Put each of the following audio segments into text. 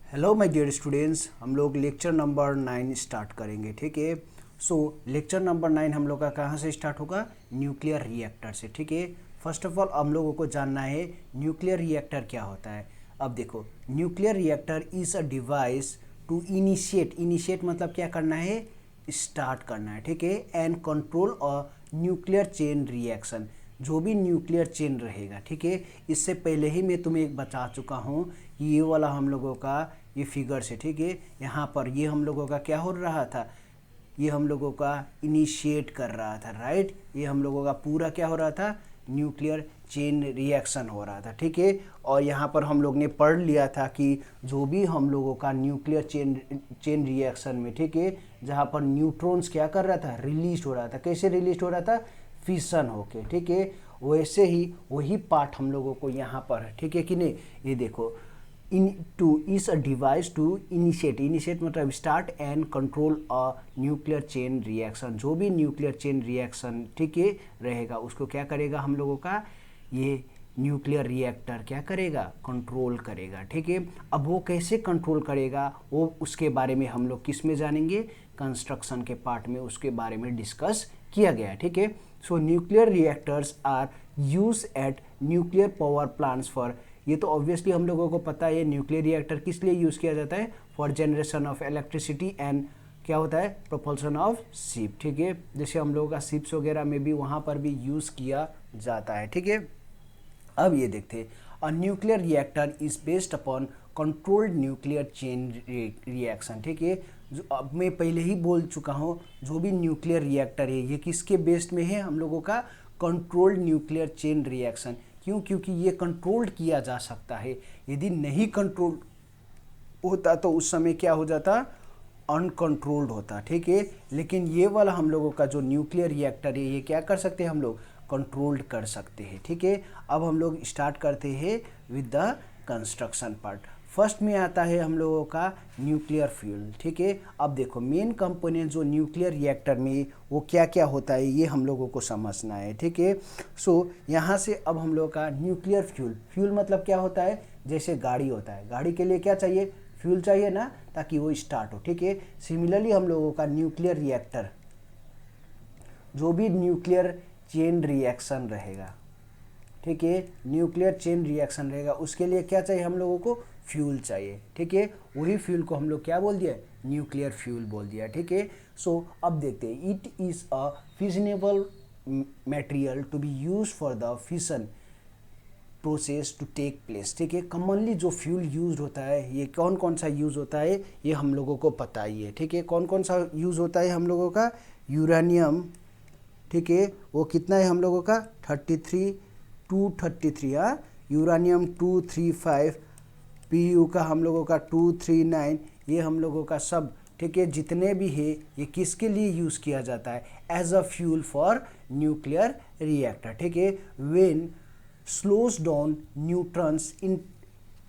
Hello my dear students, हम लोग lecture number 9 start करेंगे। ठीक है। सो लेक्चर नंबर 9 हम लोग का कहाँ से स्टार्ट होगा? न्यूक्लियर रिएक्टर से। ठीक है। फर्स्ट ऑफ ऑल हम लोगों को जानना है न्यूक्लियर रिएक्टर क्या होता है। अब देखो, nuclear reactor is a device to initiate मतलब क्या करना है? स्टार्ट करना है। ठीक है। And control a nuclear chain reaction, जो भी न्यूक्लियर चेन रहेगा। ठीक है। इससे पहले ही मैं तुम्हें एक बता चुका हूँ कि ये वाला हम लोगों का ये फिगर से, ठीक है, यहाँ पर ये हम लोगों का क्या हो रहा था? ये हम लोगों का इनिशिएट कर रहा था, राइट। ये हम लोगों का पूरा क्या हो रहा था? न्यूक्लियर चेन रिएक्शन हो रहा था। ठीक है। और यहाँ पर हम लोग ने पढ़ लिया था कि जो भी हम लोगों का न्यूक्लियर चेन रिएक्शन में, ठीक है, जहाँ पर न्यूट्रॉन्स क्या कर रहा था? रिलीज हो रहा था। कैसे रिलीज हो रहा था? फिशन होके। ठीक है। वैसे ही वही पार्ट हम लोगों को यहाँ पर है। ठीक है कि नहीं? ये देखो, in two is a device to initiate मतलब start and control a nuclear chain reaction. जो भी न्यूक्लियर चेन रिएक्शन, ठीक है, रहेगा उसको क्या करेगा हम लोगों का? ये न्यूक्लियर रिएक्टर क्या करेगा? कंट्रोल करेगा। ठीक है। अब वो कैसे कंट्रोल करेगा, वो उसके बारे में हम लोग किस में जानेंगे? कंस्ट्रक्शन के पार्ट में उसके बारे में डिस्कस किया गया है। ठीक है। So nuclear reactors are use at nuclear power plants for, ये तो ऑब्वियसली हम लोगों को पता है न्यूक्लियर रिएक्टर किस लिए यूज़ किया जाता है? For generation of electricity and क्या होता है? Propulsion of ship. ठीक है। जैसे हम लोगों का शिप्स वगैरह में भी वहाँ पर भी यूज़ किया जाता है। ठीक है। अब ये देखते हैं, अ nuclear reactor is based upon controlled nuclear chain reaction. ठीक है। जो अब मैं पहले ही बोल चुका हूँ, जो भी न्यूक्लियर रिएक्टर है ये किसके बेस्ड में है? हम लोगों का कंट्रोल्ड न्यूक्लियर चेन रिएक्शन। क्यों? क्योंकि ये कंट्रोल्ड किया जा सकता है। यदि नहीं कंट्रोल होता तो उस समय क्या हो जाता? अनकंट्रोल्ड होता। ठीक है। लेकिन ये वाला हम लोगों का जो न्यूक्लियर रिएक्टर है ये क्या कर सकते हैं? हम लोग कंट्रोल्ड कर सकते हैं। ठीक है। अब हम लोग स्टार्ट करते हैं with the construction part. First में आता है हम लोगों का न्यूक्लियर फ्यूल। ठीक है। अब देखो, मेन कंपोनेंट जो न्यूक्लियर रिएक्टर में वो क्या क्या होता है ये हम लोगों को समझना है। ठीक है। सो यहाँ से अब हम लोगों का न्यूक्लियर फ्यूल मतलब क्या होता है? जैसे गाड़ी होता है, गाड़ी के लिए क्या चाहिए? फ्यूल चाहिए ना, ताकि वो स्टार्ट हो। ठीक है। सिमिलरली हम लोगों का न्यूक्लियर रिएक्टर, जो भी न्यूक्लियर चेन रिएक्शन रहेगा, ठीक है, न्यूक्लियर चेन रिएक्शन रहेगा, उसके लिए क्या चाहिए हम लोगों को? फ्यूल चाहिए। ठीक है। वही फ्यूल को हम लोग क्या बोल दिया? न्यूक्लियर फ्यूल बोल दिया। ठीक है। सो अब देखते हैं, it is a fissionable material to be use for the fission process to take place. ठीक है। कॉमनली जो फ्यूल यूज होता है, ये कौन कौन सा यूज होता है ये हम लोगों को पता ही है। ठीक है। कौन कौन सा यूज होता है हम लोगों का? यूरेनियम। ठीक है। वो कितना है हम लोगों का? 233। हाँ, यूरेनियम 235, पीयू का हम लोगों का 239, ये हम लोगों का सब, ठीक है, जितने भी है ये किसके लिए यूज़ किया जाता है? As a fuel for nuclear reactor. ठीक है। When slows down neutrons in,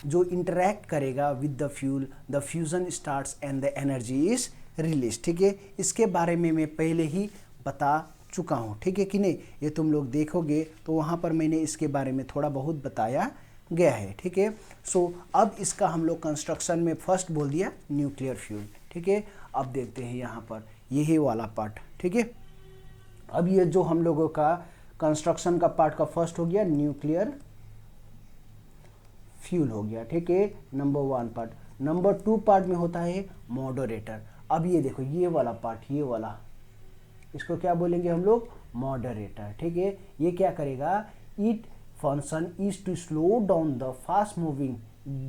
जो इंटरैक्ट करेगा with the fuel, the fusion starts and the energy is release. ठीक है। इसके बारे में मैं पहले ही बता चुका हूँ। ठीक है कि नहीं? ये तुम लोग देखोगे तो वहाँ पर मैंने इसके बारे में थोड़ा बहुत बताया गया है। ठीक है। सो अब इसका हम लोग कंस्ट्रक्शन में फर्स्ट बोल दिया न्यूक्लियर फ्यूल। ठीक है। अब देखते हैं यहाँ पर यही वाला पार्ट। ठीक है। अब ये जो हम लोगों का कंस्ट्रक्शन का पार्ट का फर्स्ट हो गया न्यूक्लियर फ्यूल हो गया। ठीक है, नंबर 1 पार्ट। नंबर 2 पार्ट में होता है मॉडरेटर। अब ये देखो, ये वाला पार्ट, ये वाला, इसको क्या बोलेंगे हम लोग? मॉडरेटर। ठीक है। ये क्या करेगा? It function is to slow down the fast moving,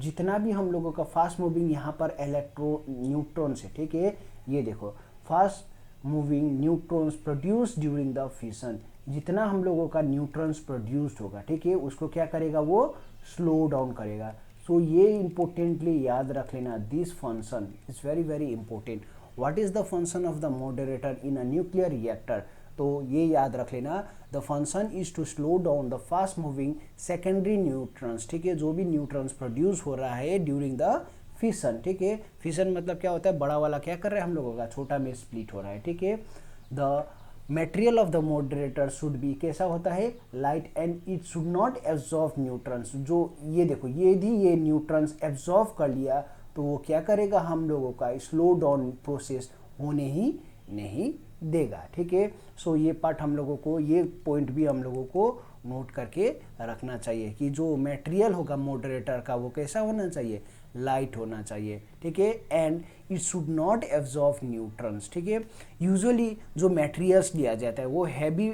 जितना भी हम लोगों का फास्ट मूविंग यहाँ पर न्यूट्रॉन्स है। ठीक है। ये देखो, fast moving neutrons produce during the fission, जितना हम लोगों का न्यूट्रॉन्स प्रोड्यूस्ड होगा, ठीक है, उसको क्या करेगा? वो स्लो डाउन करेगा। सो ये इंपॉर्टेंटली याद रख लेना, this function is very very important. What is the function of the moderator in a nuclear reactor? तो ये याद रख लेना, the function is to slow down the fast moving secondary neutrons. ठीक है। जो भी न्यूट्रॉन्स प्रोड्यूस हो रहा है ड्यूरिंग द फिशन। ठीक है। फिशन मतलब क्या होता है? बड़ा वाला क्या कर रहा है हम लोगों का? छोटा में स्प्लिट हो रहा है। ठीक है। The material of the moderator should be, कैसा होता है? Light and it should not absorb neutrons. जो ये देखो, ये न्यूट्रॉन्स एब्जॉर्व कर लिया तो वो क्या करेगा, हम लोगों का स्लो डाउन प्रोसेस होने ही नहीं देगा। ठीक है, सो ये पार्ट हम लोगों को, ये पॉइंट भी हम लोगों को नोट करके रखना चाहिए कि जो मटेरियल होगा मॉडरेटर का वो कैसा होना चाहिए, लाइट होना चाहिए। ठीक है, and it should not absorb neutrons. ठीक है, यूजुअली जो मटेरियल्स लिया जाता है वो हैवी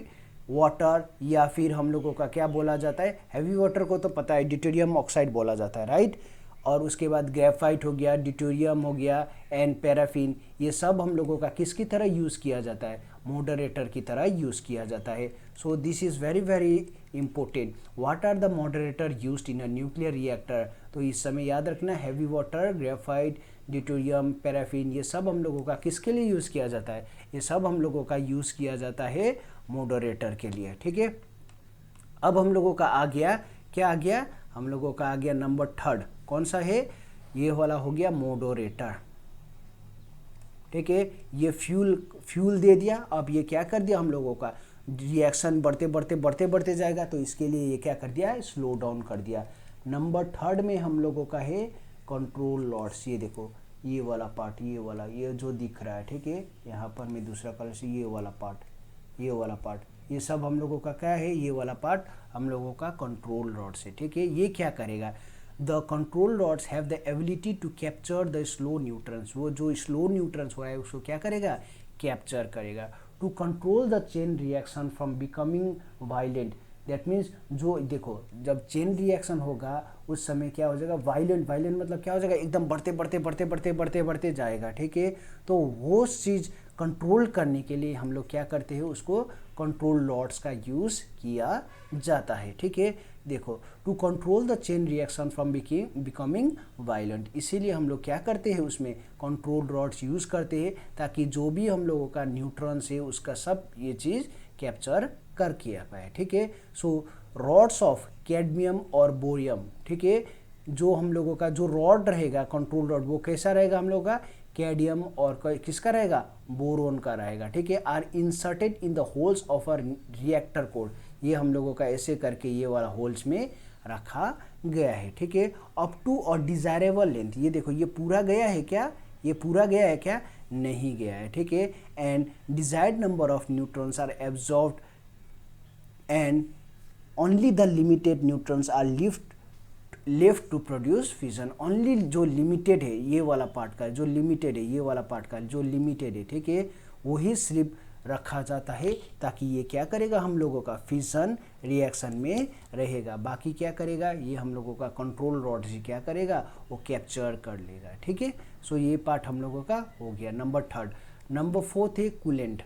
वाटर या फिर हम लोगों का क्या बोला जाता है, हैवी वाटर को तो पता है ड्यूटेरियम ऑक्साइड बोला जाता है, राइट। और उसके बाद ग्रेफाइट हो गया, ड्यूटेरियम हो गया एंड पैराफिन, ये सब हम लोगों का किसकी तरह यूज़ किया जाता है, मॉडरेटर की तरह यूज़ किया जाता है। So this is very very important. What are the moderator used in a nuclear reactor, तो इस समय याद रखना, heavy water, graphite, deuterium, paraffin, ये सब हम लोगों का किसके लिए यूज़ किया जाता है, ये सब हम लोगों का यूज़ किया जाता है मॉडरेटर के लिए। ठीक है, अब हम लोगों का आ गया, क्या आ गया, हम लोगों का आ गया नंबर थर्ड, कौन सा है, ये वाला हो गया मॉडरेटर। ठीक है, ये फ्यूल दे दिया, अब ये क्या कर दिया, हम लोगों का रिएक्शन बढ़ते बढ़ते बढ़ते बढ़ते जाएगा, तो इसके लिए ये क्या कर दिया, स्लो डाउन कर दिया। नंबर थर्ड में हम लोगों का है कंट्रोल लॉट्स। ये देखो, ये वाला पार्ट, ये वाला, ये जो दिख रहा है, ठीक है, यहाँ पर मैं दूसरा कलर से, ये वाला पार्ट, ये वाला पार्ट, ये सब हम लोगों का क्या है, ये वाला पार्ट हम लोगों का कंट्रोल रॉड से। ठीक है, ये क्या करेगा, the control rods have the ability to capture the slow neutrons, वो जो स्लो न्यूट्रॉन्स हुआ है उसको क्या करेगा, कैप्चर करेगा। To control the chain reaction from becoming violent, that means जो देखो, जब चेन रिएक्शन होगा उस समय क्या हो जाएगा, वायलेंट, वायलेंट मतलब क्या हो जाएगा, एकदम बढ़ते बढ़ते बढ़ते बढ़ते बढ़ते बढ़ते जाएगा। ठीक है, तो वो चीज़ कंट्रोल करने के लिए हम लोग क्या करते हैं, उसको कंट्रोल लॉट्स का यूज़ किया जाता है। ठीक है, देखो, to control the chain reaction from becoming violent, इसीलिए हम लोग क्या करते हैं, उसमें कंट्रोल रॉड्स यूज़ करते हैं ताकि जो भी हम लोगों का न्यूट्रॉन्स है उसका सब ये चीज़ कैप्चर कर किया पाए। ठीक है, सो रॉड्स ऑफ कैडमियम और बोरियम, ठीक है, जो हम लोगों का जो रॉड रहेगा कंट्रोल रॉड, वो कैसा रहेगा, हम लोगों का कैडियम और किसका रहेगा, बोरोन का रहेगा। ठीक है, are inserted in the holes of a reactor core, ये हम लोगों का ऐसे करके ये वाला होल्स में रखा गया है। ठीक है, अप टू और डिजायरेबल लेंथ, ये देखो, ये पूरा गया है क्या, ये पूरा गया है क्या, नहीं गया है। ठीक है, and desired number of neutrons are absorbed and only the limited neutrons are left to produce fission, only जो लिमिटेड है ये वाला पार्ट का, जो लिमिटेड है ये वाला पार्ट का, जो लिमिटेड है, ठीक है, वही सिर्फ रखा जाता है ताकि ये क्या करेगा, हम लोगों का फिजन रिएक्शन में रहेगा। बाकी क्या करेगा, ये हम लोगों का कंट्रोल रॉड से क्या करेगा, वो कैप्चर कर लेगा। ठीक है, सो ये पार्ट हम लोगों का हो गया नंबर थर्ड। नंबर फोर्थ है coolant,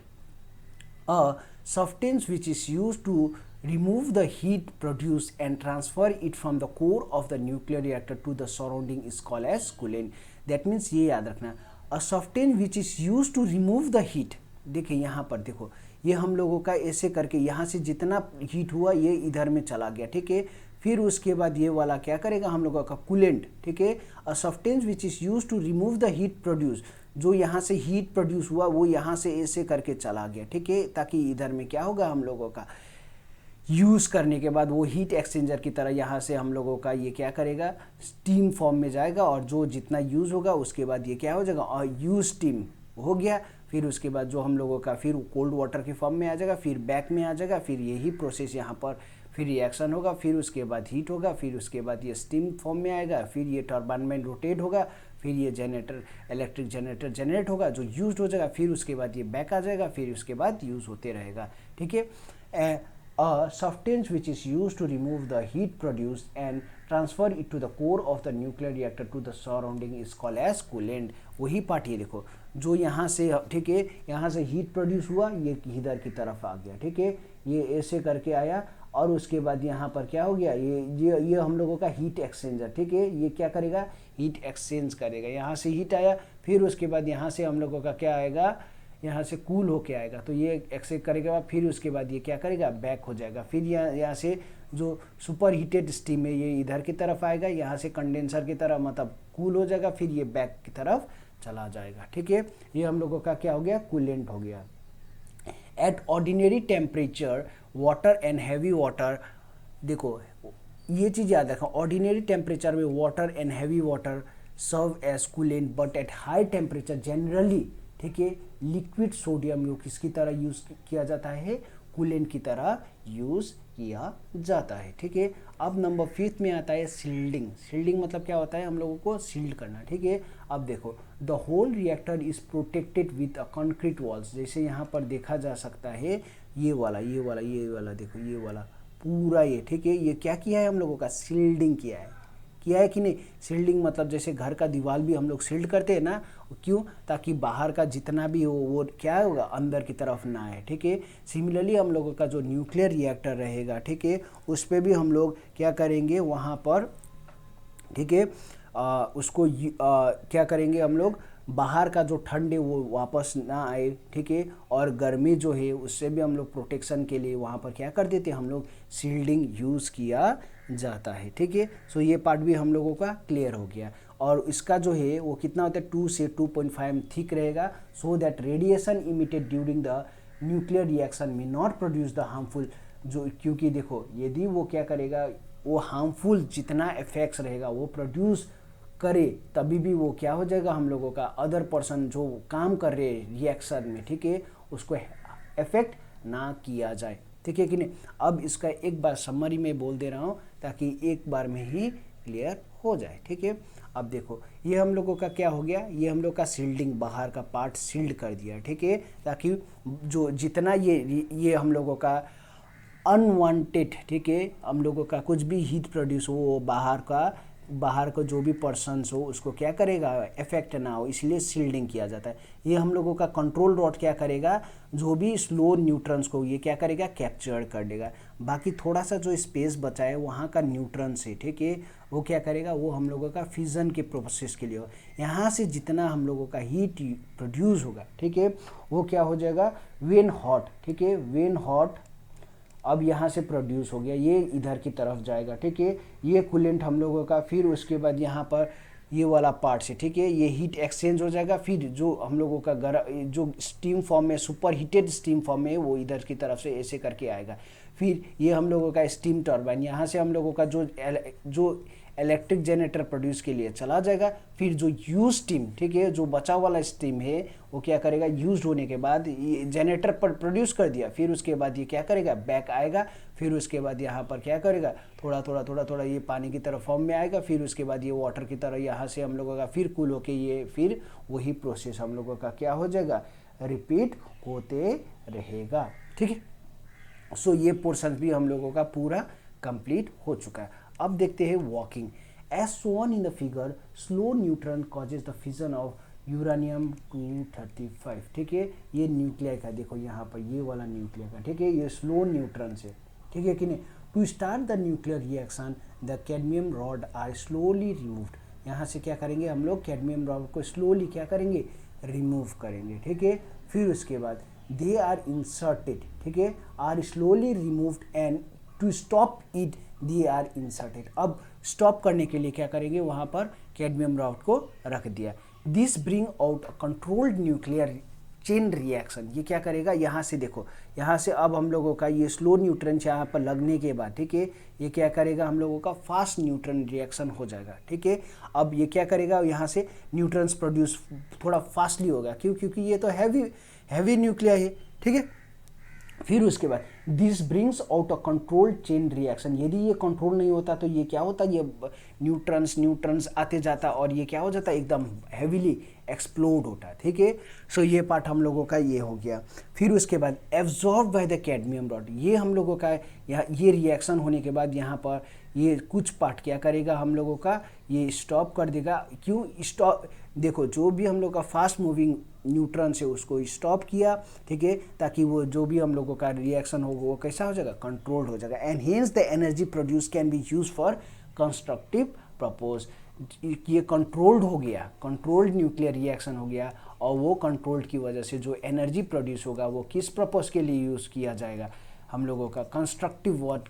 a substance which is used to remove the heat produced and transfer it from the core of the nuclear reactor to the surrounding is called as coolant. That means ये याद रखना, a substance which is used to remove the heat, देखिए यहाँ पर देखो, ये हम लोगों का ऐसे करके यहाँ से जितना हीट हुआ ये इधर में चला गया। ठीक है, फिर उसके बाद ये वाला क्या करेगा, हम लोगों का कूलेंट। ठीक है, a substance which is use to remove the heat produce, जो यहाँ से हीट प्रोड्यूस हुआ वो यहाँ से ऐसे करके चला गया। ठीक है, ताकि इधर में क्या होगा, हम लोगों का यूज़ करने के बाद वो हीट एक्सचेंजर की तरह यहाँ से हम लोगों का ये क्या करेगा, स्टीम फॉर्म में जाएगा, और जो जितना यूज़ होगा उसके बाद ये क्या हो जाएगा, और यूज स्टीम हो गया। फिर उसके बाद जो हम लोगों का फिर कोल्ड वाटर के फॉर्म में आ जाएगा, फिर बैक में आ जाएगा, फिर यही प्रोसेस यहाँ पर फिर रिएक्शन होगा, फिर उसके बाद हीट होगा, फिर उसके बाद ये स्टीम फॉर्म में आएगा, फिर ये टर्बाइन में रोटेट होगा, फिर ये जनरेटर, इलेक्ट्रिक जनरेटर जनरेट होगा जो यूज हो जाएगा, फिर उसके बाद ये बैक आ जाएगा, फिर उसके बाद यूज़ होते रहेगा। ठीक है, a substance which is used to remove the heat produced and transfer it to the core of the nuclear reactor to the surrounding is called as coolant. वही पार्ट ये देखो, जो यहाँ से, ठीक है, यहाँ से हीट प्रोड्यूस हुआ, ये इधर की तरफ आ गया। ठीक है, ये ऐसे करके आया, और उसके बाद यहाँ पर क्या हो गया, ये हम लोगों का हीट एक्सचेंजर। ठीक है, ये क्या करेगा, हीट एक्सचेंज करेगा, यहाँ से हीट आया, फिर उसके बाद यहाँ से हम लोगों का क्या आएगा, यहाँ से कूल होके आएगा, तो ये एक्सचेंज करेगा बाद, फिर उसके बाद ये क्या करेगा, बैक हो जाएगा, फिर यहाँ से जो सुपर हीटेड स्टीम है ये इधर की तरफ आएगा, यहाँ से कंडेंसर की तरफ मतलब कूल हो जाएगा, फिर ये बैक की तरफ चला जाएगा। ठीक है, ये हम लोगों का क्या हो गया, कूलेंट हो गया। At ordinary temperature water and heavy water, देखो ये चीज़ याद रखो, ऑर्डिनरी टेम्परेचर में water and heavy water serve as coolant but at high temperature generally, ठीक है, लिक्विड सोडियम को किसकी तरह यूज किया जाता है, कूलेंट की तरह यूज किया जाता है, ठीक है। अब नंबर 5 में आता है सील्डिंग। सील्डिंग मतलब क्या होता है, हम लोगों को सील्ड करना, ठीक है। अब देखो the whole reactor is protected with a concrete walls, जैसे यहाँ पर देखा जा सकता है ये वाला देखो, ये वाला पूरा ये, ठीक है, ये क्या किया है हम लोगों का, सील्डिंग किया है कि नहीं। सील्डिंग मतलब जैसे घर का दीवार भी हम लोग सील्ड करते हैं ना, क्यों, ताकि बाहर का जितना भी हो वो क्या होगा, अंदर की तरफ ना आए, ठीक है। सिमिलरली हम लोगों का जो न्यूक्लियर रिएक्टर रहेगा, ठीक है, उस पर भी हम लोग क्या करेंगे वहाँ पर, ठीक है, उसको क्या करेंगे हम लोग, बाहर का जो ठंड है वो वापस ना आए, ठीक है, और गर्मी जो है उससे भी हम लोग प्रोटेक्शन के लिए वहाँ पर क्या कर देते हैं, हम लोग सील्डिंग यूज़ किया जाता है, ठीक है। सो ये पार्ट भी हम लोगों का क्लियर हो गया। और इसका जो है वो कितना होता है, 2 से 2.5 थिक रहेगा, so that radiation emitted during the nuclear reaction में नॉट प्रोड्यूस द हार्मफुल, जो क्योंकि देखो यदि वो क्या करेगा, वो हार्मफुल जितना इफेक्ट्स रहेगा वो प्रोड्यूस करे, तभी भी वो क्या हो जाएगा, हम लोगों का अदर पर्सन जो काम कर रहे रिएक्शन में, ठीक है, उसको इफेक्ट ना किया जाए, ठीक है कि नहीं। अब इसका एक बार समरी में बोल दे रहा हूँ ताकि एक बार में ही क्लियर हो जाए, ठीक है। अब देखो ये हम लोगों का क्या हो गया, ये हम लोग का सील्डिंग, बाहर का पार्ट सील्ड कर दिया, ठीक है, ताकि जो जितना ये हम लोगों का अनवांटेड, ठीक है, हम लोगों का कुछ भी हीट प्रोड्यूस हो, बाहर का जो भी पर्सन्स हो उसको क्या करेगा, इफेक्ट ना हो, इसलिए सील्डिंग किया जाता है। ये हम लोगों का कंट्रोल रॉड क्या करेगा, जो भी स्लो न्यूट्रॉन्स को ये क्या करेगा, कैप्चर कर देगा। बाकी थोड़ा सा जो स्पेस बचा है वहाँ का न्यूट्रॉन्स है, ठीक है, वो क्या करेगा, वो हम लोगों का फिजन के प्रोसेस के लिए हो, यहाँ से जितना हम लोगों का हीट प्रोड्यूस होगा, ठीक है, वो क्या हो जाएगा, वेन हॉट, ठीक है, वेन हॉट अब यहाँ से प्रोड्यूस हो गया, ये इधर की तरफ जाएगा, ठीक है, ये कूलेंट हम लोगों का, फिर उसके बाद यहाँ पर ये वाला पार्ट से, ठीक है, ये हीट एक्सचेंज हो जाएगा, फिर जो हम लोगों का जो स्टीम फॉर्म में, सुपर हीटेड स्टीम फॉर्म में, वो इधर की तरफ से ऐसे करके आएगा। फिर ये हम लोगों का स्टीम टर्बाइन, यहाँ से हम लोगों का जो इलेक्ट्रिक जनरेटर प्रोड्यूस के लिए चला जाएगा। फिर जो यूज स्टीम, ठीक है, जो बचा वाला स्टीम है वो क्या करेगा, यूज होने के बाद ये जनरेटर पर प्रोड्यूस कर दिया, फिर उसके बाद ये क्या करेगा, बैक आएगा, फिर उसके बाद यहाँ पर क्या करेगा, थोड़ा ये पानी की तरह फॉर्म में आएगा, फिर उसके बाद ये वाटर की तरह यहाँ से हम लोगों का फिर कूल होके ये फिर वही प्रोसेस हम लोगों का क्या हो जाएगा, रिपीट होते रहेगा, ठीक है। सो ये पोर्शन भी हम लोगों का पूरा कंप्लीट हो चुका है। अब देखते हैं working. As shown in the figure, slow neutron causes the fission of uranium 235, ठीक है, ये न्यूक्लियर का, देखो यहाँ पर ये वाला न्यूक्लियर का, ठीक है, ये स्लो न्यूट्रॉन से, ठीक है कि नहीं। To start the nuclear reaction the cadmium rod are slowly removed, यहाँ से क्या करेंगे हम लोग, कैडमियम रॉड को स्लोली क्या करेंगे, रिमूव करेंगे, ठीक है। फिर उसके बाद दे आर इंसर्टेड, ठीक है, are slowly removed and to stop it they are inserted, अब स्टॉप करने के लिए क्या करेंगे, वहाँ पर कैडमियम रॉड को रख दिया। This bring out controlled nuclear chain reaction, ये क्या करेगा, यहाँ से देखो, यहाँ से अब हम लोगों का ये स्लो न्यूट्रॉन यहाँ पर लगने के बाद, ठीक है, ये क्या करेगा, हम लोगों का फास्ट न्यूट्रॉन रिएक्शन हो जाएगा, ठीक है। अब ये क्या करेगा, यहाँ से न्यूट्रॉन्स प्रोड्यूस थोड़ा फास्टली होगा, क्यों, क्योंकि ये तो हैवी न्यूक्लियर है, ठीक है। फिर उसके बाद this brings out a controlled chain reaction, यदि ये कंट्रोल नहीं होता तो ये क्या होता, ये न्यूट्रॉन्स आते जाता और ये क्या हो जाता, एकदम हैवीली एक्सप्लोड होता, ठीक है। सो ये पार्ट हम लोगों का ये हो गया। फिर उसके बाद absorb by the cadmium rod, ये हम लोगों का ये रिएक्शन होने के बाद यहाँ पर ये कुछ पार्ट क्या करेगा, हम लोगों का ये स्टॉप कर देगा, क्यों स्टॉप, देखो जो भी हम लोग का फास्ट मूविंग न्यूट्रॉन से उसको स्टॉप किया, ठीक है, ताकि वो जो भी हम लोगों का रिएक्शन होगा वो कैसा हो जाएगा, कंट्रोल्ड हो जाएगा। And hence the energy produce can be use for constructive purpose, ये कंट्रोल्ड हो गया, कंट्रोल्ड न्यूक्लियर रिएक्शन हो गया, और वो कंट्रोल्ड की वजह से जो एनर्जी प्रोड्यूस होगा वो किस पर्पस के लिए यूज़ किया जाएगा, हम लोगों का कंस्ट्रक्टिव वर्क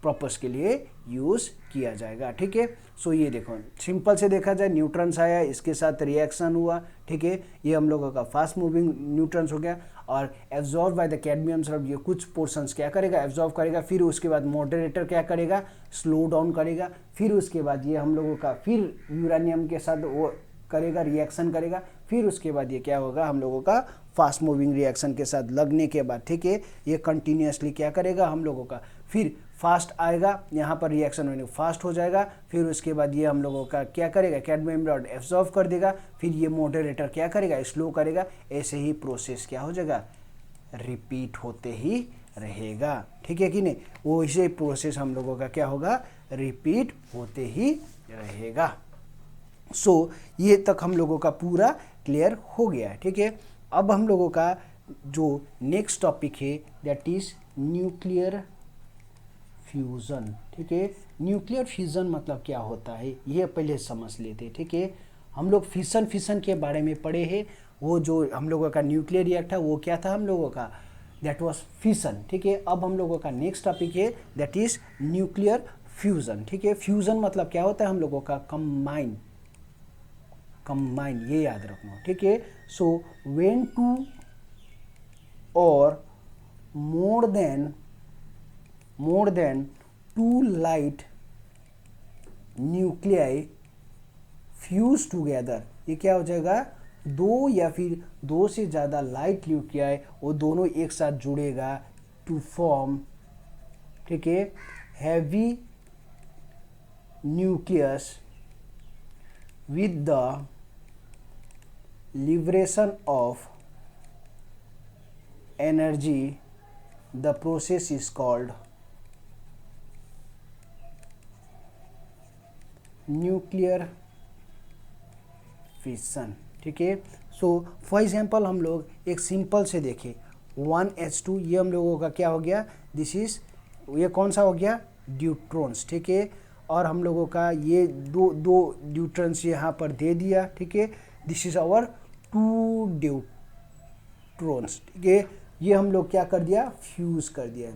पर्पस के लिए यूज़ किया जाएगा। ठीक है, सो ये देखो सिंपल से देखा जाए, न्यूट्रॉन्स आया, इसके साथ रिएक्शन हुआ। ठीक है, ये हम लोगों का फास्ट मूविंग न्यूट्रॉन्स हो गया और absorb by the cadmium sulphur, ये कुछ पोर्शंस क्या करेगा, एब्जॉर्ब करेगा। फिर उसके बाद मॉडरेटर क्या करेगा, स्लो डाउन करेगा। फिर उसके बाद ये हम लोगों का फिर यूरेनियम के साथ वो करेगा, रिएक्शन करेगा। फिर उसके बाद ये क्या होगा, हम लोगों का फास्ट मूविंग रिएक्शन के साथ लगने के बाद, ठीक है, ये कंटिन्यूसली क्या करेगा हम लोगों का, फिर फास्ट आएगा, यहाँ पर रिएक्शन होने फास्ट हो जाएगा। फिर उसके बाद ये हम लोगों का क्या करेगा, कैडमियम रॉड एब्जॉर्ब कर देगा। फिर ये मॉडरेटर क्या करेगा, स्लो करेगा। ऐसे ही प्रोसेस क्या हो जाएगा, रिपीट होते ही रहेगा। ठीक है कि नहीं, वो इसे प्रोसेस हम लोगों का क्या होगा, रिपीट होते ही रहेगा। सो ये तक हम लोगों का पूरा क्लियर हो गया है। ठीक है, अब हम लोगों का जो नेक्स्ट टॉपिक है दैट इज न्यूक्लियर फ्यूज़न। ठीक है, न्यूक्लियर फ्यूज़न मतलब क्या होता है ये पहले समझ लेते हैं। ठीक है, हम लोग फिशन के बारे में पढ़े हैं, वो जो हम लोगों का न्यूक्लियर रिएक्टर वो क्या था हम लोगों का, दैट वाज फिशन। ठीक है, अब हम लोगों का नेक्स्ट टॉपिक है दैट इज न्यूक्लियर फ्यूज़न। ठीक है, फ्यूज़न मतलब क्या होता है हम लोगों का, कंबाइन, ये याद रखना। ठीक है, सो when two or more than two light nuclei fuse together, ये क्या हो जाएगा, दो या फिर दो से ज़्यादा लाइट न्यूक्लियाई वो दोनों एक साथ जुड़ेगा टू फॉर्म, ठीक है, heavy nucleus with the liberation of energy. The process is called nuclear fission. ठीक है, सो फॉर एग्जांपल हम लोग एक सिंपल से देखें 1H2, ये हम लोगों का क्या हो गया, दिस इज, ये कौन सा हो गया, ड्यूट्रॉन्स। ठीक है, और हम लोगों का ये दो न्यूट्रॉन्स यहाँ पर दे दिया। ठीक है, दिस इज आवर 2 न्यूट्रॉन्स। ठीक है, ये हम लोग क्या कर दिया, फ्यूज़ कर दिया।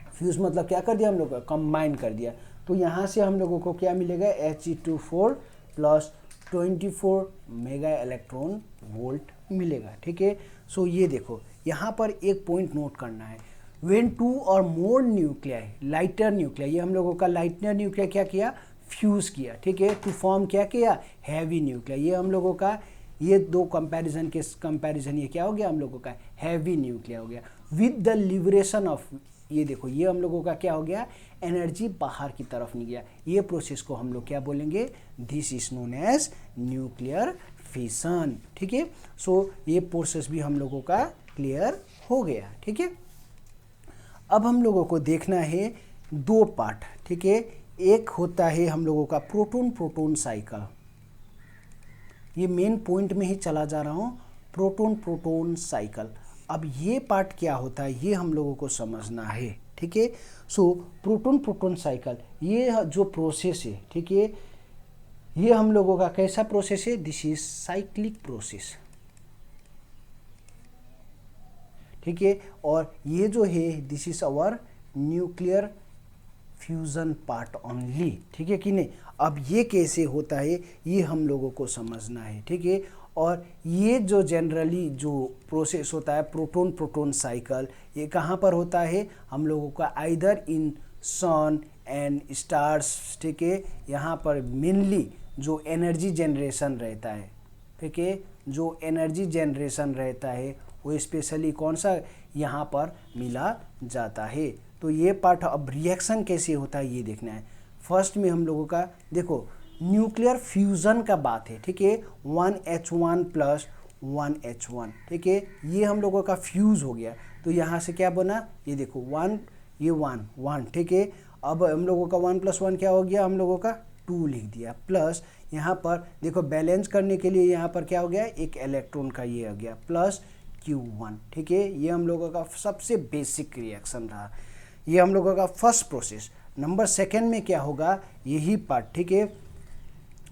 फ्यूज़ मतलब क्या कर दिया हम लोग का, कंबाइन कर दिया। तो यहाँ से हम लोगों को क्या मिलेगा, He2 4 plus 24 mega electron volt मिलेगा। ठीक है, सो ये देखो यहाँ पर एक पॉइंट नोट करना है, व्हेन 2 और मोर न्यूक्लियाई, लाइटर न्यूक्लियाई, ये हम लोगों का लाइटर न्यूक्लियाई क्या किया, फ्यूज़ किया। ठीक है, टू फॉर्म क्या किया, हैवी न्यूक्लियाई, ये हम लोगों का ये दो कंपैरिजन ये क्या हो गया हम लोगों का, हैवी न्यूक्लियाई हो गया विद द लिबरेशन ऑफ, ये देखो ये हम लोगों का क्या हो गया, एनर्जी बाहर की तरफ नहीं गया। ये प्रोसेस को हम लोग क्या बोलेंगे, this is known as nuclear fission. ठीक है, सो ये प्रोसेस भी हम लोगों का क्लियर हो गया। ठीक है, अब हम लोगों को देखना है दो पार्ट। ठीक है, एक होता है हम लोगों का प्रोटॉन साइकिल, ये मेन पॉइंट में ही चला जा रहा हूँ, प्रोटॉन साइकिल। अब ये पार्ट क्या होता है ये हम लोगों को समझना है। ठीक है, सो प्रोटॉन साइकिल ये जो प्रोसेस है, ठीक है, ये हम लोगों का कैसा प्रोसेस है, दिस इज साइक्लिक प्रोसेस। ठीक है, और ये जो है this is our nuclear fusion part only. ठीक है कि नहीं, अब ये कैसे होता है ये हम लोगों को समझना है। ठीक है, और ये जो जनरली जो प्रोसेस होता है प्रोटॉन साइकिल, ये कहाँ पर होता है हम लोगों का, either in sun and stars. ठीक है, यहाँ पर मेनली जो एनर्जी जनरेशन रहता है, ठीक है, जो एनर्जी जनरेशन रहता है वो स्पेशली कौन सा यहाँ पर मिला जाता है। तो ये पार्ट, अब रिएक्शन कैसे होता है ये देखना है। फर्स्ट में हम लोगों का देखो न्यूक्लियर फ्यूज़न का बात है। ठीक है, 1H1 प्लस 1H1। ठीक है, ये हम लोगों का फ्यूज़ हो गया, तो यहाँ से क्या बना, ये देखो 1, ये 1। ठीक है, अब हम लोगों का 1 + 1 क्या हो गया, हम लोगों का 2 लिख दिया, प्लस यहाँ पर देखो बैलेंस करने के लिए यहाँ पर क्या हो गया, एक इलेक्ट्रॉन का ये हो गया, प्लस Q1। ठीक है, ये हम लोगों का सबसे बेसिक रिएक्शन रहा, ये हम लोगों का फर्स्ट प्रोसेस। नंबर सेकेंड में क्या होगा, यही पार्ट। ठीक है,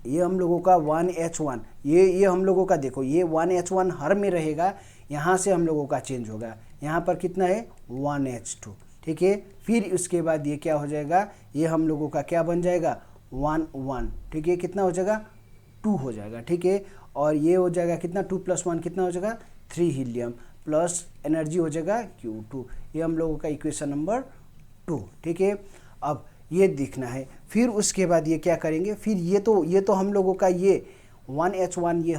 ये हम लोगों का 1H1, ये हम लोगों का देखो ये 1H1 हर में रहेगा, यहाँ से हम लोगों का चेंज होगा, यहाँ पर कितना है 1H2। ठीक है। फिर उसके बाद ये क्या हो जाएगा, ये हम लोगों का क्या बन जाएगा 1 1, ठीक है। कितना हो जाएगा 2 हो जाएगा, ठीक है। और ये हो जाएगा कितना 2 + 1 कितना हो जाएगा 3 हीलियम प्लस एनर्जी हो जाएगा Q2। ये हम लोगों का इक्वेशन नंबर 2, ठीक है। अब ये दिखना है। फिर उसके बाद ये क्या करेंगे, फिर ये तो हम लोगों का ये 1H1 ये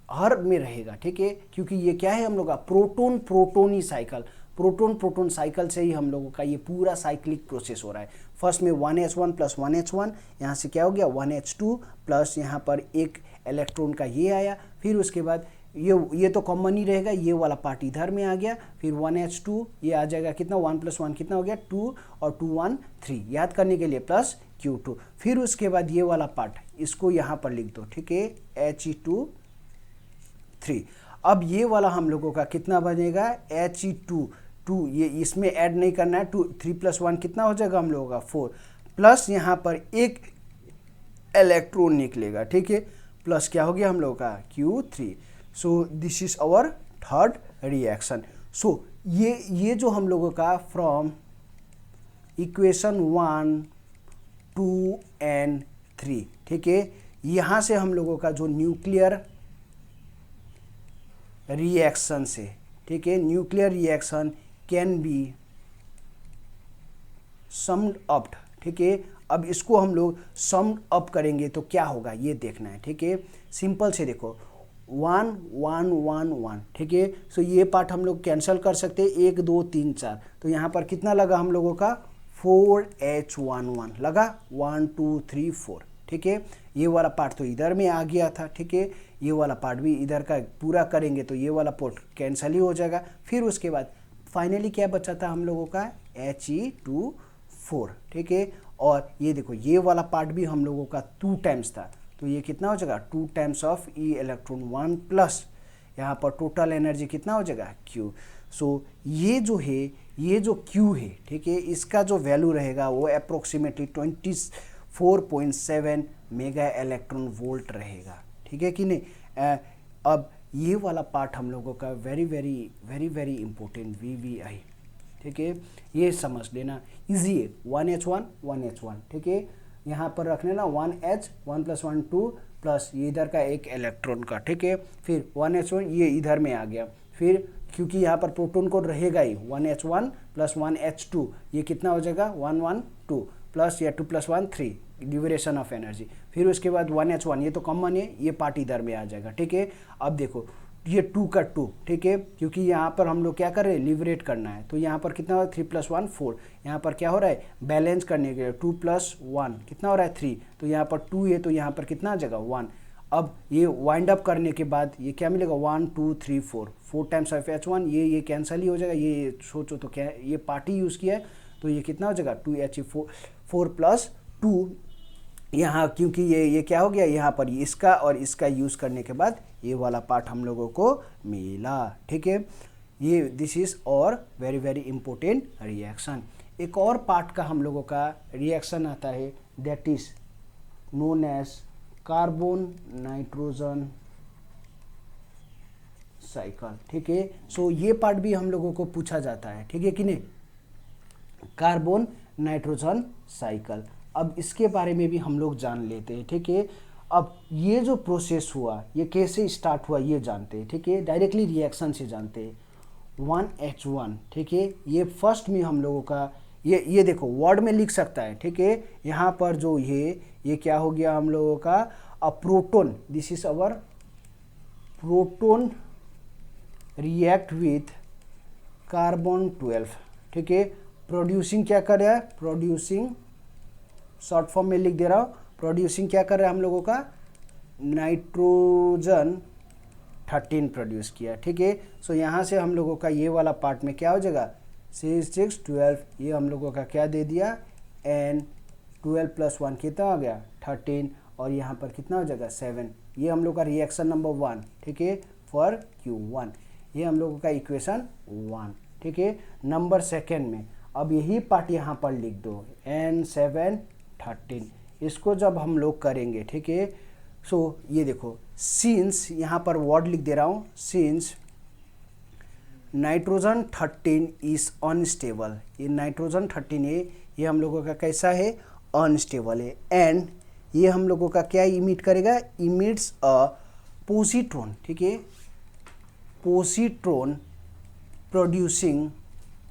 हर में रहेगा, ठीक है। क्योंकि ये क्या है हम लोग का proton proton cycle, proton proton cycle से ही हम लोगों का ये पूरा साइक्लिक प्रोसेस हो रहा है। फर्स्ट में 1H1 + 1H1, यहाँ से क्या हो गया 1H2 प्लस यहाँ पर एक इलेक्ट्रॉन का ये आया। फिर उसके बाद ये तो कॉमन ही रहेगा, ये वाला पार्ट इधर में आ गया। फिर 1H2 ये आ जाएगा कितना 1 + 1 कितना हो गया 2 और 2 1 3 याद करने के लिए प्लस Q2। फिर उसके बाद ये वाला पार्ट इसको यहाँ पर लिख दो, ठीक है He2 3। अब ये वाला हम लोगों का कितना बनेगा He2 2, ये इसमें ऐड नहीं करना है 2 3 + 1 कितना हो जाएगा हम लोगों का 4 प्लस यहाँ पर एक इलेक्ट्रॉन निकलेगा, ठीक है। प्लस क्या हो गया हम लोगों का Q3। So this is our third reaction. So ये जो हम लोगों का फ्रॉम इक्वेशन 1 2 एंड 3, ठीक है, यहाँ से हम लोगों का जो न्यूक्लियर रिएक्शन से, ठीक है, nuclear reaction can be summed up, ठीक है। अब इसको हम लोग सम्ड अप करेंगे तो क्या होगा ये देखना है, ठीक है। सिंपल से देखो 1 1 1 1, ठीक है। सो ये पार्ट हम लोग कैंसिल कर सकते हैं 1 2 3 4, तो यहाँ पर कितना लगा हम लोगों का 4H11 लगा 1 2 3 4, ठीक है। ये वाला पार्ट तो इधर में आ गया था, ठीक है। ये वाला पार्ट भी इधर का पूरा करेंगे तो ये वाला पार्ट कैंसिल ही हो जाएगा। फिर उसके बाद फाइनली क्या बचा था हम लोगों का He2 4, ठीक है। और ये देखो ये वाला पार्ट भी हम लोगों का 2 टाइम्स था, तो ये कितना हो जाएगा 2 times of E electron 1 plus यहाँ पर टोटल एनर्जी कितना हो जाएगा Q। सो ये जो है ये जो Q है, ठीक है, इसका जो वैल्यू रहेगा वो अप्रोक्सीमेटली 24.7 मेगा इलेक्ट्रॉन वोल्ट रहेगा, ठीक है कि नहीं। अब ये वाला पार्ट हम लोगों का very very very very important VVI, ठीक है, ये समझ लेना इजी है। 1H1 1H1, ठीक है, यहाँ पर रखने ना 1H 1 + 1 2 प्लस ये इधर का एक इलेक्ट्रॉन का, ठीक है। फिर 1H1 ये इधर में आ गया। फिर क्योंकि यहाँ पर प्रोटॉन कोड रहेगा ही 1H1 + 1H2, ये कितना हो जाएगा 1 1 2 प्लस या 2 + 1 3 ड्यूरेशन ऑफ एनर्जी। फिर उसके बाद 1H1 ये तो कॉमन है, ये पार्ट इधर में आ जाएगा, ठीक है। अब देखो ये 2 का 2, ठीक है, क्योंकि यहाँ पर हम लोग क्या कर रहे हैं लिबरेट करना है, तो यहाँ पर कितना हो रहा है 3 + 1 4। यहाँ पर क्या हो रहा है बैलेंस करने के लिए 2 + 1 कितना हो रहा है 3, तो यहाँ पर 2 है तो यहाँ पर कितना आ जाएगा 1। अब ये वाइंड अप करने के बाद ये क्या मिलेगा 1 2 3 4 टाइम्स ऑफ H1, ये कैंसिल ही हो जाएगा। ये सोचो तो क्या ये पार्टी यूज़ किया है तो ये कितना हो जाएगा 2He4 + 2 यहाँ, क्योंकि ये क्या हो गया यहाँ पर इसका और इसका यूज़ करने के बाद ये वाला पार्ट हम लोगों को मिला, ठीक है। ये दिस इज़ और वेरी वेरी इंपॉर्टेंट रिएक्शन। एक और पार्ट का हम लोगों का रिएक्शन आता है that is known as carbon nitrogen cycle, ठीक है। सो ये पार्ट भी हम लोगों को पूछा जाता है, ठीक है कि नहीं, कार्बन नाइट्रोजन साइकिल। अब इसके बारे में भी हम लोग जान लेते हैं, ठीक है। अब ये जो प्रोसेस हुआ ये कैसे स्टार्ट हुआ ये जानते हैं, ठीक है, डायरेक्टली रिएक्शन से जानते हैं। 1H1, ठीक है, ये फर्स्ट में हम लोगों का ये देखो वर्ड में लिख सकता है, ठीक है। यहाँ पर जो ये क्या हो गया हम लोगों का a proton, this is our proton react with carbon 12, ठीक है। प्रोड्यूसिंग क्या कर रहा है प्रोड्यूसिंग, शॉर्ट फॉर्म में लिख दे रहा हूँ, प्रोड्यूसिंग क्या कर रहा है हम लोगों का नाइट्रोजन 13 प्रोड्यूस किया, ठीक है। सो यहाँ से हम लोगों का ये वाला पार्ट में क्या हो जाएगा 6 6 12, ये हम लोगों का क्या दे दिया N 12 + 1 कितना हो गया 13, और यहाँ पर कितना हो जाएगा 7। ये हम लोग का रिएक्शन नंबर 1, ठीक है, फॉर Q1। ये हम लोगों का इक्वेशन 1, ठीक है। नंबर सेकेंड में अब यही पार्ट यहाँ पर लिख दो N 7 13, इसको जब हम लोग करेंगे, ठीक है। सो ये देखो सिंस यहाँ पर वर्ड लिख दे रहा हूँ, सिंस नाइट्रोजन 13 इज अनस्टेबल, ये नाइट्रोजन 13 है, ये हम लोगों का कैसा है, अनस्टेबल है। एंड ये हम लोगों का क्या इमिट करेगा, इमिट्स अ पोजिट्रॉन, ठीक है, पोजिट्रॉन प्रोड्यूसिंग,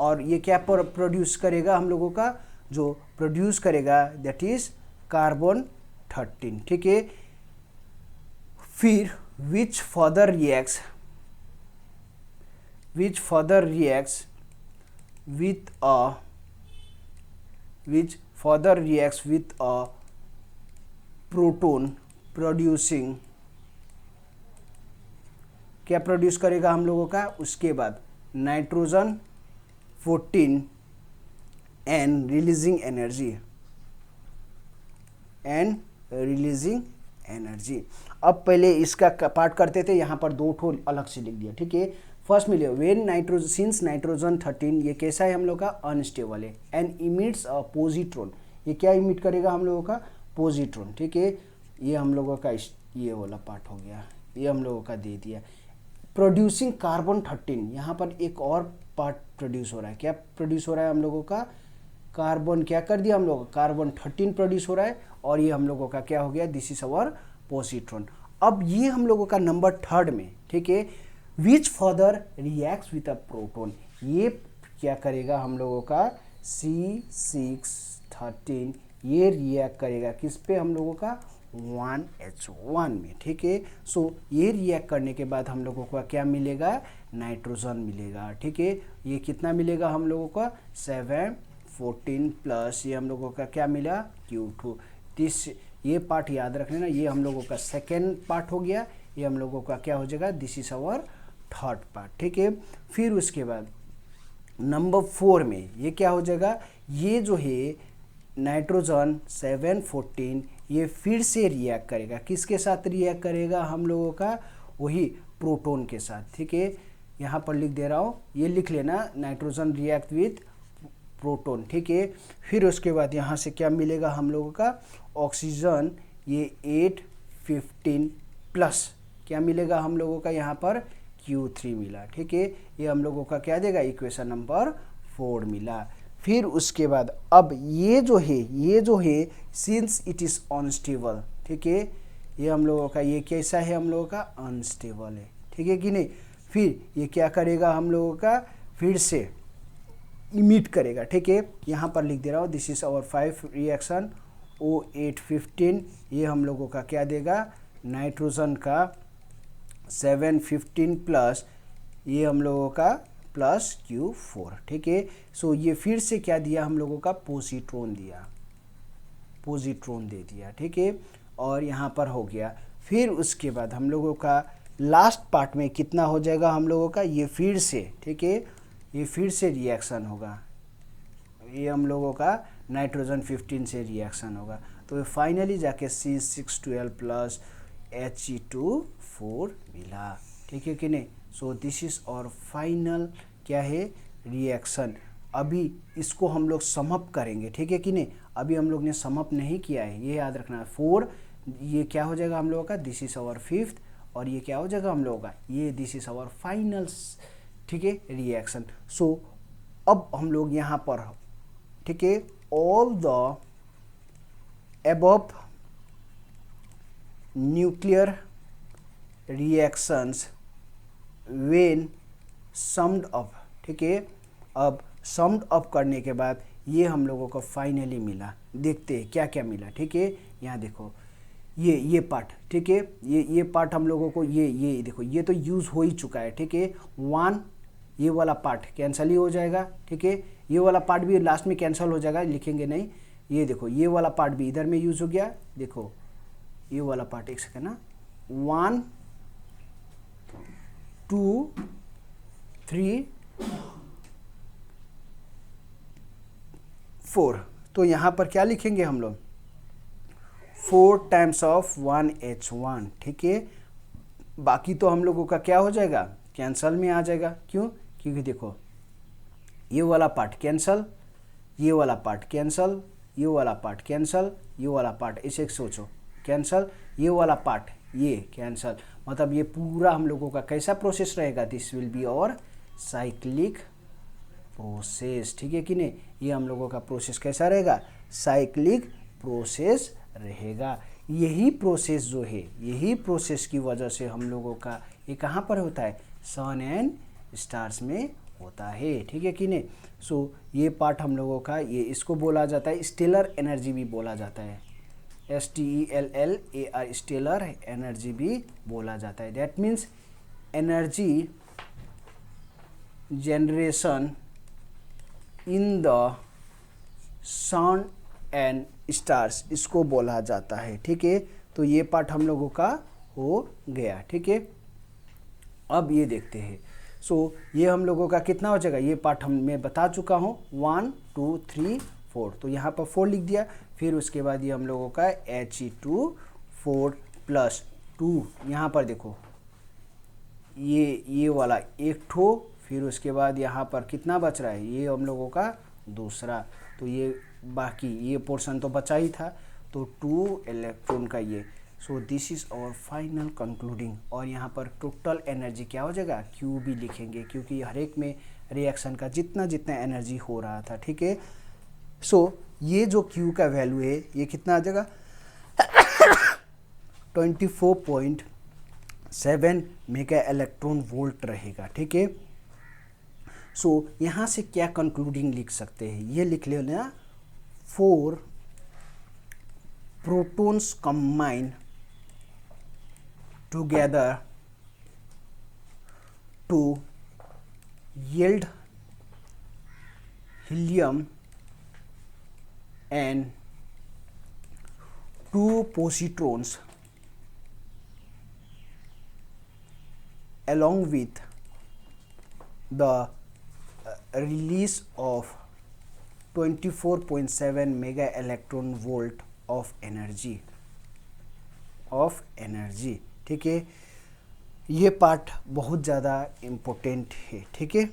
और ये क्या प्रोड्यूस करेगा हम लोगों का, जो प्रोड्यूस करेगा दैट इज कार्बन 13, ठीक है। फिर which further reacts with a proton producing, क्या प्रोड्यूस करेगा हम लोगों का, उसके बाद नाइट्रोजन 14 एंड रिलीजिंग एनर्जी। अब पहले इसका पार्ट करते थे, यहाँ पर दो ठो अलग से लिख दिया, ठीक है। फर्स्ट में लियो वेन नाइट्रोजन, सिंस नाइट्रोजन 13 ये कैसा है हम लोग का, अनस्टेबल है, एंड इमिट्स अ पोजिट्रॉन, ये क्या इमिट करेगा हम लोगों का, पोजिट्रॉन, ठीक है। ये हम लोगों का ये वाला पार्ट हो गया, ये हम लोगों का दे दिया। प्रोड्यूसिंग कार्बन 13, यहाँ पर एक और पार्ट प्रोड्यूस हो रहा है, क्या प्रोड्यूस हो रहा है हम लोगों का, कार्बन, क्या कर दिया हम लोग, कार्बन 13 प्रोड्यूस हो रहा है, और ये हम लोगों का क्या हो गया, दिस इज अवर पोजिट्रॉन। अब ये हम लोगों का नंबर 3 में, ठीक है, which further reacts with a proton, ये क्या करेगा हम लोगों का, C613, ये रिएक्ट करेगा किस पे हम लोगों का, 1H1 में, ठीक है। सो ये रिएक्ट करने के बाद हम लोगों का क्या मिलेगा, नाइट्रोजन मिलेगा, ठीक है। ये कितना मिलेगा हम लोगों का, 714 प्लस ये हम लोगों का क्या मिला, Q2। ये पार्ट याद रखने ना, ये हम लोगों का सेकेंड पार्ट हो गया, ये हम लोगों का क्या हो जाएगा, this is our third part, ठीक है। फिर उसके बाद नंबर 4 में ये क्या हो जाएगा, ये जो है नाइट्रोजन 714 ये फिर से रिएक्ट करेगा, किसके साथ रिएक्ट करेगा हम लोगों का, वही प्रोटोन के साथ, ठीक है। यहाँ पर लिख दे रहा हूँ, ये लिख लेना, नाइट्रोजन रिएक्ट विथ प्रोटोन, ठीक है। फिर उसके बाद यहाँ से क्या मिलेगा हम लोगों का, ऑक्सीजन, ये 815 प्लस क्या मिलेगा हम लोगों का, यहाँ पर Q3 मिला, ठीक है। ये हम लोगों का क्या देगा, इक्वेशन नंबर 4 मिला। फिर उसके बाद अब ये जो है सिंस इट इज अनस्टेबल, ठीक है, ये हम लोगों का ये कैसा है, हम लोगों का अनस्टेबल है, ठीक है कि नहीं। फिर ये क्या करेगा हम लोगों का, फिर से इमिट करेगा, ठीक है। यहाँ पर लिख दे रहा हूँ, this is our 5 reaction, O815, ये हम लोगों का क्या देगा, नाइट्रोजन का 715 प्लस ये हम लोगों का प्लस Q4, ठीक है। सो ये फिर से क्या दिया हम लोगों का, पोजिट्रॉन दे दिया, ठीक है। और यहाँ पर हो गया। फिर उसके बाद हम लोगों का लास्ट पार्ट में कितना हो जाएगा हम लोगों का, ये फिर से, ठीक है, ये फिर से रिएक्शन होगा, ये हम लोगों का नाइट्रोजन 15 से रिएक्शन होगा, तो फाइनली जाके C612 प्लस He2 मिला, ठीक है कि नहीं। सो दिस इज और फाइनल क्या है, रिएक्शन। अभी इसको हम लोग समअप करेंगे, ठीक है कि नहीं। अभी हम लोग ने समअप नहीं किया है, ये याद रखना है। 4 ये क्या हो जाएगा हम लोगों का, दिस इज आवर 5th, और ये क्या हो जाएगा हम लोगों का, ये दिस इज आवर फाइनल, ठीक है, रिएक्शन। सो अब हम लोग यहाँ पर, ठीक है, all the above nuclear reactions when summed up, ठीक है। अब summed up करने के बाद ये हम लोगों को फाइनली मिला, देखते हैं क्या क्या मिला, ठीक है। यहाँ देखो ये पार्ट, ठीक है, ये पार्ट हम लोगों को ये देखो, ये तो यूज़ हो ही चुका है, ठीक है। 1 ये वाला पार्ट कैंसिल ही हो जाएगा, ठीक है। ये वाला पार्ट भी लास्ट में कैंसिल हो जाएगा, लिखेंगे नहीं। ये देखो ये वाला पार्ट भी इधर में यूज़ हो गया, देखो ये वाला पार्ट, एक सेकेंड ना, 1 2 3 4, तो यहाँ पर क्या लिखेंगे हम लोग, 4 टाइम्स ऑफ 1H1, ठीक है। बाकी तो हम लोगों का क्या हो जाएगा, कैंसल में आ जाएगा, क्यों, क्योंकि देखो ये वाला पार्ट कैंसल, ये वाला पार्ट कैंसल, ये वाला पार्ट कैंसल, ये वाला पार्ट, इसे सोचो कैंसल, ये वाला पार्ट ये कैंसल, मतलब ये पूरा हम लोगों का कैसा प्रोसेस रहेगा, दिस विल बी और साइक्लिक प्रोसेस, ठीक है कि नहीं। ये हम लोगों का प्रोसेस कैसा रहेगा, साइक्लिक प्रोसेस रहेगा। यही प्रोसेस जो है, यही प्रोसेस की वजह से हम लोगों का ये कहाँ पर होता है, सन एंड स्टार्स में होता है, ठीक है कि नहीं। सो ये पार्ट हम लोगों का, ये इसको बोला जाता है स्टेलर एनर्जी भी बोला जाता है, STELLAR स्टेलर एनर्जी भी बोला जाता है। That means energy generation in the sun and stars, इसको बोला जाता है, ठीक है। तो ये पार्ट हम लोगों का हो गया, ठीक है। अब ये देखते हैं। सो ये हम लोगों का कितना हो जाएगा, ये पार्ट मैं बता चुका हूँ, 1 2 3 4, तो यहाँ पर 4 लिख दिया। फिर उसके बाद ये हम लोगों का He2 4+2, यहाँ पर देखो ये वाला एक ठो, फिर उसके बाद यहाँ पर कितना बच रहा है, ये हम लोगों का दूसरा, तो ये बाकी ये पोर्शन तो बचा ही था, तो 2 इलेक्ट्रॉन का ये। So this is our final concluding. और यहाँ पर टोटल एनर्जी क्या हो जाएगा, Q भी लिखेंगे, क्योंकि हर एक में रिएक्शन का जितना जितना एनर्जी हो रहा था, ठीक है। सो ये जो Q का वैल्यू है ये कितना आ जाएगा 24.7 मेगा इलेक्ट्रॉन वोल्ट रहेगा, ठीक है। सो यहाँ से क्या कंक्लूडिंग लिख सकते हैं, ये लिख लेना 4 protons combine together to yield helium and 2 positrons along with the release of 24.7 mega electron volt of energy, ठीक है। ये पार्ट बहुत ज़्यादा इम्पोर्टेंट है, ठीक है।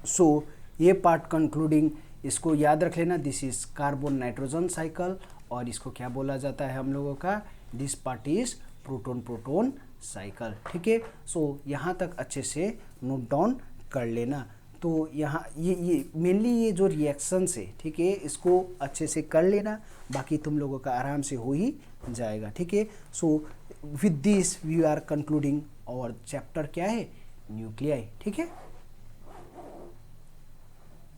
सो ये पार्ट कंक्लूडिंग, इसको याद रख लेना, this is carbon nitrogen cycle, और इसको क्या बोला जाता है हम लोगों का, this part is proton proton cycle, ठीक है। सो यहाँ तक अच्छे से नोट डाउन कर लेना। तो यहाँ ये मेनली ये जो रिएक्शंस है, ठीक है, इसको अच्छे से कर लेना, बाकी तुम लोगों का आराम से हो ही जाएगा, ठीक है। So with this we are concluding our chapter क्या है, न्यूक्लियाई, ठीक है।